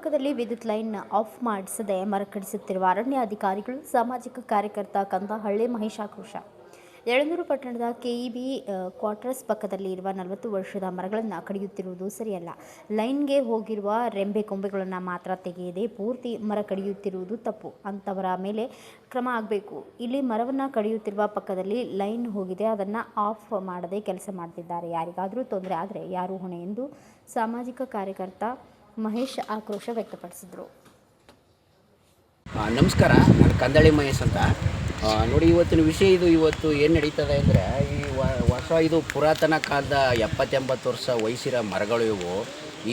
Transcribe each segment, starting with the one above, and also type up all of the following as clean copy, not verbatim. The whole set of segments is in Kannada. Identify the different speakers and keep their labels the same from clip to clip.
Speaker 1: ಅಕ್ಕಪಕ್ಕದಲ್ಲಿ ವಿದ್ಯುತ್ ಲೈನ್ ಆಫ್ ಮಾಡಿಸದೆ ಮರ ಕಡಿಸುತ್ತಿರುವ ಅರಣ್ಯ ಅಧಿಕಾರಿಗಳು, ಸಾಮಾಜಿಕ ಕಾರ್ಯಕರ್ತ ಕಂದಹಳ್ಳಿ ಮಹೇಶ್ ಆಕ್ರೋಶ. ಯಳಂದೂರು ಪಟ್ಟಣದ ಕೆಇಬಿ ಕ್ವಾರ್ಟರ್ಸ್ ಪಕ್ಕದಲ್ಲಿ ಇರುವ 40 ವರ್ಷದ ಮರಗಳನ್ನು ಕಡಿಯುತ್ತಿರುವುದು ಸರಿಯಲ್ಲ. ಲೈನ್ಗೆ ಹೋಗಿರುವ ರೆಂಬೆ ಕೊಂಬೆಗಳನ್ನು ಮಾತ್ರ ತೆಗೆಯದೆ ಪೂರ್ತಿ ಮರ ಕಡಿಯುತ್ತಿರುವುದು ತಪ್ಪು. ಅಂಥವರ ಮೇಲೆ ಕ್ರಮ ಆಗಬೇಕು. ಇಲ್ಲಿ ಮರವನ್ನು ಕಡಿಯುತ್ತಿರುವ ಪಕ್ಕದಲ್ಲಿ ಲೈನ್ ಹೋಗಿದೆ, ಅದನ್ನು ಆಫ್ ಮಾಡದೆ ಕೆಲಸ ಮಾಡ್ತಿದ್ದಾರೆ. ಯಾರಿಗಾದರೂ ತೊಂದರೆ ಆದರೆ ಯಾರು ಹೊಣೆ ಎಂದು ಸಾಮಾಜಿಕ ಕಾರ್ಯಕರ್ತ ಮಹೇಶ್ ಆಕ್ರೋಶ ವ್ಯಕ್ತಪಡಿಸಿದರು.
Speaker 2: ನಮಸ್ಕಾರ, ನಾನು ಕಂದಳ್ಳಿ ಮಹೇಶ್ ಅಂತ. ನೋಡಿ, ಇವತ್ತಿನ ವಿಷಯ ಇವತ್ತು ಏನು ನಡೀತದೆ ಅಂದರೆ, ಈ ಇದು ಪುರಾತನ ಕಾಲದ 70-80 ವರ್ಷ ವಯಸ್ಸಿರೋ ಮರಗಳು ಇವು.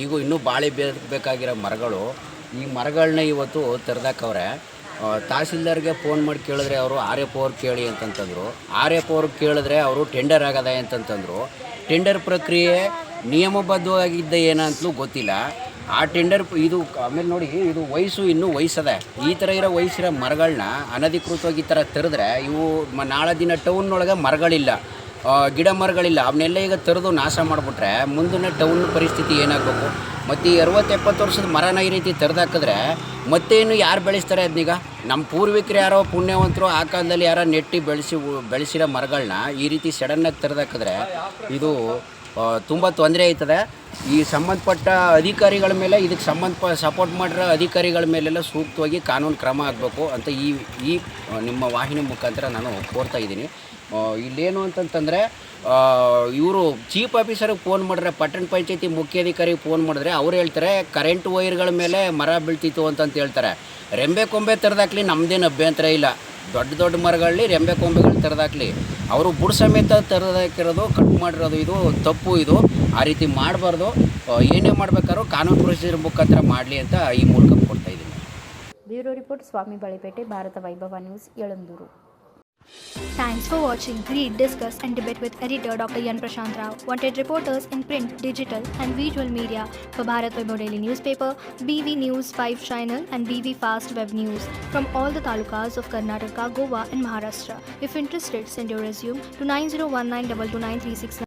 Speaker 2: ಈಗ ಇನ್ನೂ ಬಾಳೆ ಬೇಕಾಗಿರೋ ಮರಗಳು. ಈ ಮರಗಳನ್ನ ಇವತ್ತು ತೆರೆದಾಕವ್ರೆ. ತಹಸೀಲ್ದಾರ್ಗೆ ಫೋನ್ ಮಾಡಿ ಕೇಳಿದ್ರೆ ಅವರು RF ಅವ್ರು ಕೇಳಿ ಅಂತಂತಂದರು. RF ಅವ್ರು ಕೇಳಿದ್ರೆ ಅವರು ಟೆಂಡರ್ ಆಗದೆ ಅಂತಂತಂದರು. ಟೆಂಡರ್ ಪ್ರಕ್ರಿಯೆ ನಿಯಮಬದ್ಧವಾಗಿದ್ದ ಏನಂತಲೂ ಗೊತ್ತಿಲ್ಲ. ಆ ಟೆಂಡರ್ ಇದು ಆಮೇಲೆ ನೋಡಿ, ಇದು ಇನ್ನೂ ವಯಸ್ಸದೆ. ಈ ಥರ ಇರೋ ವಯಸ್ಸಿರೋ ಮರಗಳನ್ನ ಅನಧಿಕೃತವಾಗಿ ಈ ಥರ ತೆರೆದ್ರೆ ಇವು ನಾಳೆ ದಿನ ಟೌನ್ನೊಳಗೆ ಮರಗಳಿಲ್ಲ, ಗಿಡ ಮರಗಳಿಲ್ಲ, ಅವನ್ನೆಲ್ಲ ಈಗ ತೆರೆದು ನಾಶ ಮಾಡಿಬಿಟ್ರೆ ಮುಂದಿನ ಟೌನ್ ಪರಿಸ್ಥಿತಿ ಏನಾಗಬೇಕು? ಮತ್ತು ಈ 60-70 ವರ್ಷದ ಮರನ ಈ ರೀತಿ ತೆರೆದಾಕಿದ್ರೆ ಮತ್ತೇನು ಯಾರು ಬೆಳೆಸ್ತಾರೆ ಅದನ್ನೀಗ? ನಮ್ಮ ಪೂರ್ವಿಕರು ಯಾರೋ ಪುಣ್ಯವಂತರು ಆ ಕಾಲದಲ್ಲಿ ಯಾರೋ ನೆಟ್ಟಿ ಬೆಳೆಸಿರೋ ಮರಗಳನ್ನ ಈ ರೀತಿ ಸಡನ್ನಾಗಿ ತೆರೆದಾಕಿದ್ರೆ ಇದು ತುಂಬ ತೊಂದರೆ ಆಯ್ತದೆ. ಈ ಸಂಬಂಧಪಟ್ಟ ಅಧಿಕಾರಿಗಳ ಮೇಲೆ, ಇದಕ್ಕೆ ಸಪೋರ್ಟ್ ಮಾಡಿರೋ ಅಧಿಕಾರಿಗಳ ಮೇಲೆಲ್ಲ ಸೂಕ್ತವಾಗಿ ಕಾನೂನು ಕ್ರಮ ಆಗಬೇಕು ಅಂತ ಈ ನಿಮ್ಮ ವಾಹಿನಿ ಮುಖಾಂತರ ನಾನು ಕೋರ್ತಾ ಇದ್ದೀನಿ. ಇಲ್ಲೇನು ಅಂತಂತಂದರೆ, ಇವರು ಚೀಫ್ ಆಫೀಸರಿಗೆ ಫೋನ್ ಮಾಡಿದ್ರೆ, ಪಟ್ಟಣ ಪಂಚಾಯತಿ ಮುಖ್ಯಾಧಿಕಾರಿಗೆ ಫೋನ್ ಮಾಡಿದ್ರೆ ಅವ್ರು ಹೇಳ್ತಾರೆ ಕರೆಂಟ್ ವೈರ್ಗಳ ಮೇಲೆ ಮರ ಬೀಳ್ತಿತ್ತು ಅಂತಂತ ಹೇಳ್ತಾರೆ. ರೆಂಬೆ ಕೊಂಬೆ ತೆರೆದಾಕ್ಲಿ, ನಮ್ಮದೇನು ಅಭ್ಯಂತರ ಇಲ್ಲ. ದೊಡ್ಡ ಮರಗಳಲ್ಲಿ ರೆಂಬೆ ಕೊಂಬೆಗಳು ತೆರೆದಾಕ್ಲಿ. ಅವರು ಬುಡ ಸಮೇತ ತೆರೆದಾಕಿರೋದು, ಕಟ್ ಮಾಡಿರೋದು ಇದು ತಪ್ಪು. ಇದು ಆ ರೀತಿ ಮಾಡಬಾರ್ದು. ಏನೇ ಮಾಡಬೇಕಾದ್ರೂ ಕಾನೂನು ಪ್ರೊಸೀಜರ್ ಮುಖಾಂತರ ಮಾಡಲಿ ಅಂತ ಈ ಮೂಲಕ ಕೊಡ್ತಾ ಇದ್ದೀನಿ.
Speaker 1: ಬ್ಯೂರೋ ರಿಪೋರ್ಟ್, ಸ್ವಾಮಿ ಬಳಿಪೇಟೆ, ಭಾರತ ವೈಭವ news, Yelandur.
Speaker 3: Thanks for watching. Read, discuss and debate with editor Dr. Yan Prashant Rao. Wanted reporters in print, digital and visual media for Bharat Vaibhav Daily Newspaper, BV News 5 Channel and BV Fast Web News from all the talukas of Karnataka, Goa and Maharashtra. If interested, send your resume to 9019229369.